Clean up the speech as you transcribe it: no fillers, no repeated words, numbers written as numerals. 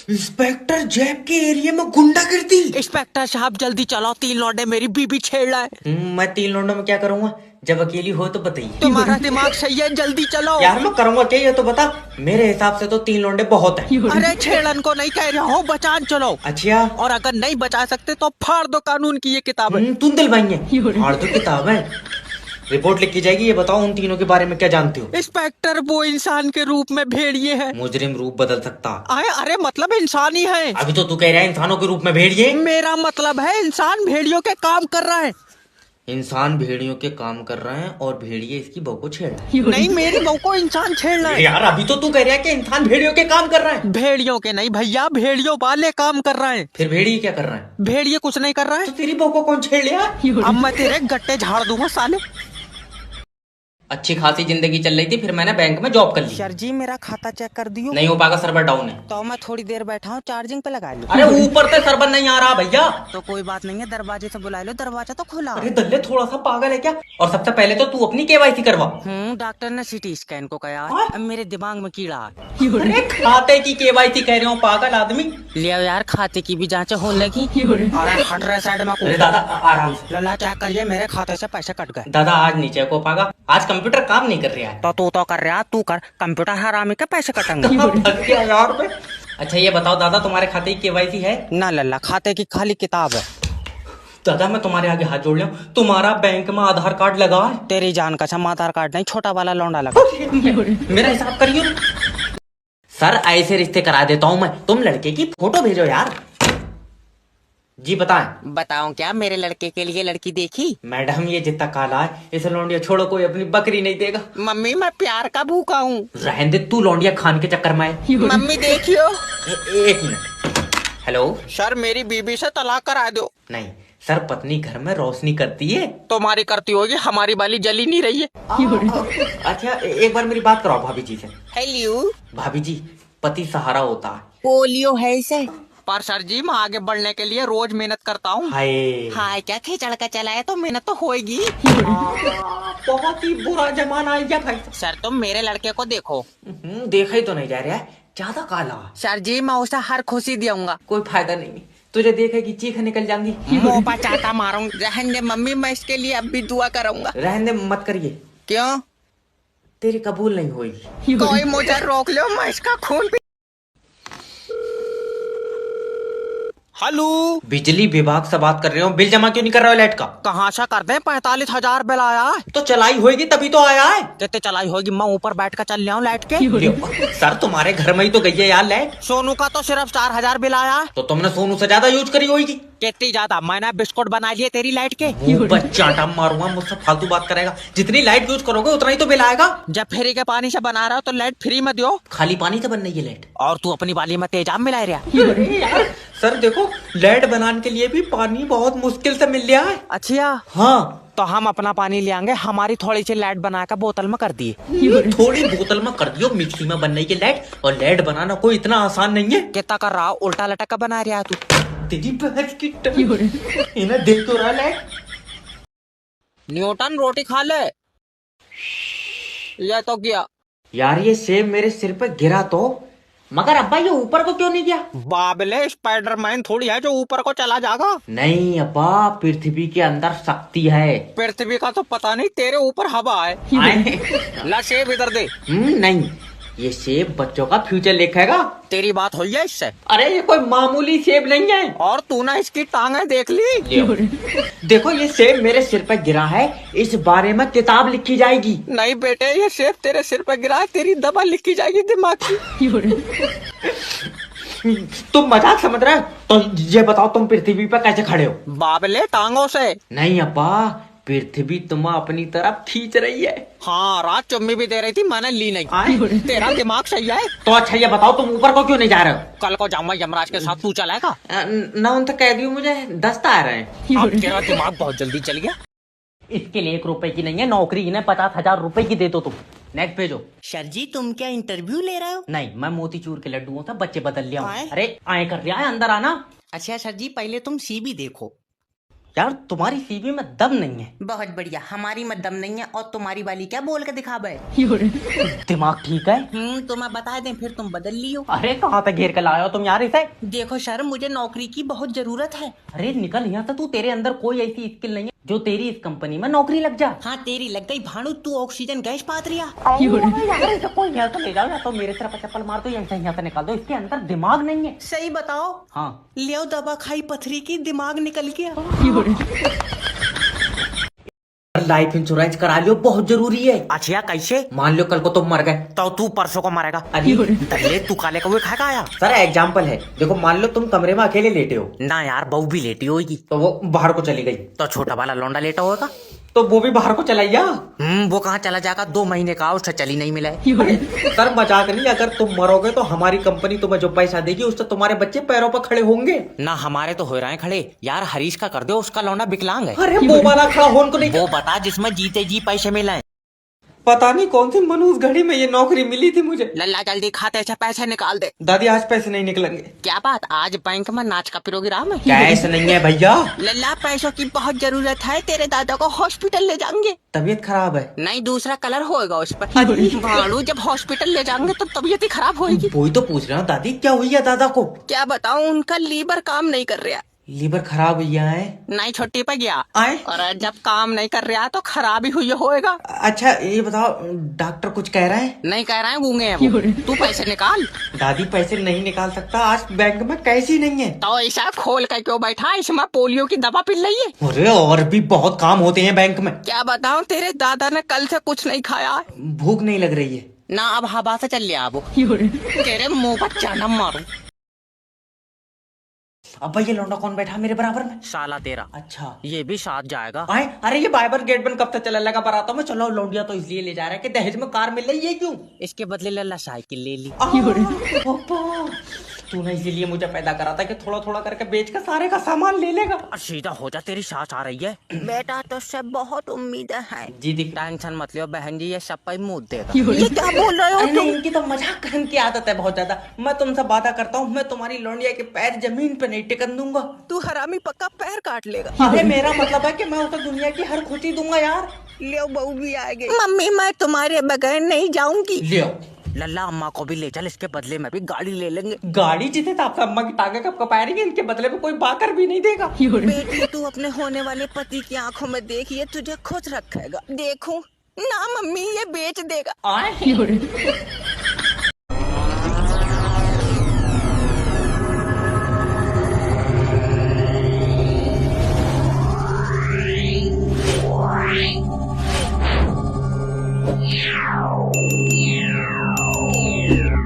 Inspector जैब के area में गुंडागर्दी। इंस्पेक्टर साहब जल्दी चलाओ, 3 लौंडे मेरी बीबी छेड़ रहा है। मैं 3 लौंडों में क्या करूंगा? जब अकेली हो तो बताइए। तुम्हारा दिमाग सही है, जल्दी चलो। यार मैं करूंगा क्या, ये तो बता। मेरे हिसाब से तो 3 लौंडे बहुत है। अरे छेड़न को नहीं कह रहा हूँ, बचान चलो। अच्छा, और अगर नहीं बचा सकते तो फाड़ दो कानून की ये किताबें। तुम दिलवाइए फाड़ दो किताबें। रिपोर्ट लिखी जाएगी। ये बताओ उन तीनों के बारे में क्या जानते हो? इंस्पेक्टर वो इंसान के रूप में भेड़िए है। मुजरिम रूप बदल सकता। अरे मतलब इंसान ही है। अभी तो तू कह रहा है इंसानों के रूप में भेड़िए। मेरा मतलब है इंसान भेड़ियों के काम कर रहा है। इंसान भेड़ियों के काम कर रहे हैं और भेड़िए इसकी बहू को छेड़ रहे हैं। नहीं, मेरी बहू को इंसान छेड़ रहा है। यार अभी तो तू कह रहा है कि इंसान भेड़ियों के काम कर रहा है। भेड़ियों के नहीं भैया, भेड़ियों वाले काम कर रहे हैं। फिर भेड़िए क्या कर रहा है? भेड़िए कुछ नहीं कर रहा है। तो तेरी बहू को कौन छेड़ लिया? अब मैं तेरे गट्टे झाड़ दूंगा साले। अच्छी खासी जिंदगी चल रही थी, फिर मैंने बैंक में जॉब कर ली। सर जी मेरा खाता चेक कर दियो। नहीं हो पाएगा, सर्वर डाउन है। तो मैं थोड़ी देर बैठा हूँ, चार्जिंग पे लगा लूं। अरे ऊपर से सर्वर नहीं आ रहा भैया। तो कोई बात नहीं है, दरवाजे से बुला लो, दरवाजा तो खुला। अरे दल्ले थोड़ा सा पागल है क्या? और सबसे पहले तो तू अपनी केवाईसी करवा। डॉक्टर ने सीटी स्कैन को कहा, अब मेरे दिमाग में कीड़ा है। अरे खाते की केवाईसी कह रहे हो पागल आदमी। लिया यार, खाते की भी जांच होने लगी। अरे हट रहे साइड में। अरे दादा आराम से। लल्ला चेक करिए, मेरे खाते से पैसे कट गए। दादा आज नीचे को पागा, आज कंप्यूटर काम नहीं कर रहा है। तो तू तो कर रहा, तू कर, कंप्यूटर हरामी के पैसे कटेंगे। फंस गया यार पे। अच्छा ये बताओ दादा, तुम्हारे खाते की केवाईसी है? ना लल्ला, खाते की खाली किताब है। दादा मैं तुम्हारे आगे हाथ जोड़ लिया, तुम्हारा बैंक में आधार कार्ड लगा है? तेरी जान कसम आधार कार्ड नहीं, छोटा वाला लौंडा लगा। मेरा हिसाब करियो। सर ऐसे रिश्ते करा देता हूँ मैं, तुम लड़के की फोटो भेजो यार। जी बताएं। बताऊं क्या, मेरे लड़के के लिए लड़की देखी? मैडम ये जितना काला है, इसे लौंडिया छोड़ो, कोई अपनी बकरी नहीं देगा। मम्मी मैं प्यार का भूखा हूँ। रहने दे, तू लौंडिया खान के चक्कर में है। मम्मी देखियो। एक मिनट। हेलो सर मेरी बीबी से तलाक करा दो। नहीं सर, पत्नी घर में रोशनी करती है। तुम्हारी करती होगी, हमारी वाली जली नहीं रही है। अच्छा एक बार मेरी बात कराओ भाभी जी से। हेलो भाभी जी, पति सहारा होता है। पोलियो है इसे। पर सर जी मैं आगे बढ़ने के लिए रोज मेहनत करता हूँ। हाय हाय क्या खिचड़ का चला है, तो मेहनत तो होएगी। बहुत ही बुरा जमाना है क्या भाई? सर तुम मेरे लड़के को देखो। देखा ही तो नहीं जा रहा है, ज्यादा काला। सर जी मैं उसे हर खुशी दूंगा। कोई फायदा नहीं, तुझे देखेगी चीख निकल जाएंगी। मुंह पर चाटा मारूंगी। रहने दे मम्मी, मैं इसके लिए अब भी दुआ करूंगा। रहने दे, मत करिए। क्यों? तेरी कबूल नहीं होगी। कोई मुझे रोक लो, मैं इसका खून पी। हेलो, बिजली विभाग से बात कर रहे हो। बिल जमा क्यों नहीं कर रहे हो लाइट का? कहाँ से कर दे, 45,000 बिल आया है। तो चलाई होगी तभी तो आया है। कितने चलाई होगी, मैं ऊपर बैठ कर चल रहा हूँ लाइट के। सर तुम्हारे घर में ही तो गई है यार लाइट। सोनू का तो सिर्फ 4,000 बिल आया है। तो तुमने सोनू से ज्यादा यूज करी होगी। कितनी ज्यादा, मैंने बिस्कुट बना लिए तेरी लाइट के। चाटा मारूंगा, मुझसे फालतू बात करेगा। जितनी लाइट यूज करोगे उतना ही तो बिल आएगा। जब फ्री के पानी से बना रहा हो तो लाइट फ्री में दो। खाली पानी से बन रही है लाइट। और तू अपनी वाली में तेजाब मिला रहा। सर देखो, लाइट बनाने के लिए भी पानी बहुत मुश्किल से मिल रहा है। अच्छा हाँ तो हम अपना पानी ले आएंगे, हमारी थोड़ी सी लाइट बना कर बोतल में कर दिए। थोड़ी बोतल में कर दियो, मिक्सी में बन रही है लाइट। और लाइट बनाना कोई इतना आसान नहीं है। कितना कर रहा, उल्टा लटक का बना रहा है तू। तेरी बहस की इन्हें देख तो रहा लाइट। न्यूटन रोटी खा ले। ये तो गया यार, ये सेब मेरे सिर पे गिरा तो, मगर अब्बा ये ऊपर को क्यों नहीं गया? बाबले स्पाइडरमैन थोड़ी है जो ऊपर को चला जाएगा। नहीं अब्बा, पृथ्वी के अंदर शक्ति है। पृथ्वी का तो पता नहीं, तेरे ऊपर हवा है। ला सेब इधर दे। नहीं, ये सेब बच्चों का फ्यूचर लिखेगा। तेरी बात हुई है इससे? अरे ये कोई मामूली सेब नहीं है। और तू ना इसकी टांगे देख ली। देखो ये सेब मेरे सिर पर गिरा है, इस बारे में किताब लिखी जाएगी। नहीं बेटे, ये सेब तेरे सिर पर गिरा है, तेरी दवा लिखी जाएगी दिमाग की। तुम मजाक समझ रहे हो? तो ये बताओ तुम पृथ्वी पर कैसे खड़े हो? बाबले टांगों से। नहीं अब्बा, पृथ्वी तुम्हें अपनी तरफ खींच रही है। हाँ रात चुम्मी भी दे रही थी, मैंने ली नहीं। तेरा दिमाग सही है। तो अच्छा ये बताओ तुम ऊपर को क्यों नहीं जा रहे हो? कल को जाऊंगा यमराज के साथ, तू चलेगा? ना उन तक कह दियो, मुझे दस्ता आ रहे हैं। अब तेरा दिमाग बहुत जल्दी चल गया। इसके लिए 1 रुपए की नहीं है नौकरी, इन्हें 50,000 रुपए की दे दो तुम। नेक्स्ट भेजो। सर जी तुम क्या इंटरव्यू ले रहे हो? नहीं, मैं मोतीचूर के लड्डुओं से बच्चे बदल लिया हूँ। आए? अरे आए कर लिया है, अंदर आना। अच्छा सर जी, पहले तुम सीबी देखो। यार तुम्हारी सीवी में दम नहीं है। बहुत बढ़िया, हमारी में दम नहीं है और तुम्हारी वाली क्या बोल के दिखावे। दिमाग ठीक है? तुम्हें बता दें फिर तुम बदल लियो। अरे कहाँ तक घेर कर लाए हो तुम यार इसे? देखो सर, मुझे नौकरी की बहुत जरूरत है। अरे निकल यहाँ से तू, तेरे अंदर कोई ऐसी स्किल नहीं है जो तेरी इस कंपनी में नौकरी लग जा। हाँ तेरी लग गई भानु, तू ऑक्सीजन गैस पात रिया। यार इसे कोई यहाँ से ले जाओ या तो मेरे सिर पर चप्पल मार दो या इसे यहाँ से निकाल दो, इसके अंदर दिमाग नहीं है। सही बताओ। हाँ लियो दवा खाई पथरी की, दिमाग निकल गया। लाइफ इंश्योरेंस करा लियो, बहुत जरूरी है। अच्छा कैसे? मान लो कल को तुम मर गए तो तू परसों को मरेगा। अरे दल्ले तू काले कौवे खा के आया। सर एग्जाम्पल है, देखो मान लो तुम कमरे में अकेले लेटे हो, ना यार बहू भी लेटी होगी। तो वो बाहर को चली गई, तो छोटा वाला लौंडा लेटा होगा। तो वो भी बाहर को चला गया। वो कहाँ चला जाएगा? 2 महीने का उससे चली नहीं मिला। सर मजाक नहीं, अगर तुम मरोगे तो हमारी कंपनी तुम्हें जो पैसा देगी उससे तुम्हारे बच्चे पैरों पर खड़े होंगे। ना हमारे तो हो रहे हैं खड़े। यार हरीश का कर दो, उसका लौंडा विकलांग है। अरे वो वाला खड़ा होने को नहीं, वो बता जिसमें जीते जी पैसे मिले। पता नहीं कौन सी मनूस घड़ी में ये नौकरी मिली थी मुझे। लल्ला जल्दी खाते से पैसे निकाल दे। दादी आज पैसे नहीं निकलेंगे। क्या बात, आज बैंक में नाच का प्रोग्राम है? कैश नहीं है भैया। लल्ला पैसों की बहुत जरूरत है, तेरे दादा को हॉस्पिटल ले जाएंगे। तबीयत खराब है। नहीं दूसरा कलर होएगा उस पर। भाड़ू जब हॉस्पिटल ले जाएंगे तो तबीयत ही खराब होगी। वही तो पूछ रहा हूँ दादी, क्या हुई है दादा को? क्या बताऊँ, उनका लीवर काम नहीं कर रहा। लीवर खराब हुई है? नहीं छुट्टी पे गया आए? और जब काम नहीं कर रहा तो खराब ही हुई होएगा। अच्छा ये बताओ, डॉक्टर कुछ कह रहा है? नहीं कह रहे हैं, गूंगे हैं वो। तू पैसे निकाल। दादी पैसे नहीं निकाल सकता, आज बैंक में कैश ही नहीं है। तो ऐसा खोल कर क्यों बैठा? इसमें पोलियो की दवा पिल रही है। अरे और भी बहुत काम होते हैं बैंक में। क्या बताऊं, तेरे दादा ने कल से कुछ नहीं खाया। भूख नहीं लग रही है ना, अब हवा से चल लिया वो। तेरे मुंह पर चाना मारू। अब ये लौंडा कौन बैठा मेरे बराबर में? साला तेरा। अच्छा ये भी साथ जाएगा। आए? अरे ये बाइबर गेट बंद कब तक चला लगा बरातों में। चलो लौंडिया तो इसलिए ले जा रहा है कि दहेज में कार मिल रही है, क्यों? इसके बदले लल्ला साइकिल ले ली। पापा तूने इसीलिए मुझे पैदा करा था कि थोड़ा थोड़ा करके बेच कर सारे का सामान ले लेगा। और सीधा हो जा, तेरी सास आ रही है। बेटा तो सब बहुत उम्मीदें हैं। जी दी टेंशन मत लियो बहन जी, ये सब पे मुंह देगा। ये क्या बोल रहे हो अरे तुम? नहीं, इनकी तो मजाक करने की आदत है बहुत ज्यादा। मैं तुमसे वादा करता हूँ, मैं तुम्हारी लौंडिया के पैर जमीन पे नहीं टिकन दूंगा। तू हरामी पक्का पैर काट लेगा। अरे मेरा मतलब है कि मैं उसे दुनिया की हर खुशी दूंगा यार। लियो बहू भी आएगी। मम्मी मैं तुम्हारे बगैर नहीं जाऊंगी। लियो लल्ला अम्मा को भी ले चल, इसके बदले में भी गाड़ी ले लेंगे। गाड़ी जिसे हिसाब से अम्मा की टांगे कब कपाएंगे, इनके बदले में कोई बाकर भी नहीं देगा। बेटी तू अपने होने वाले पति की आंखों में देख, ये तुझे खुश रखेगा। देखूं ना मम्मी, ये बेच देगा। Yeah.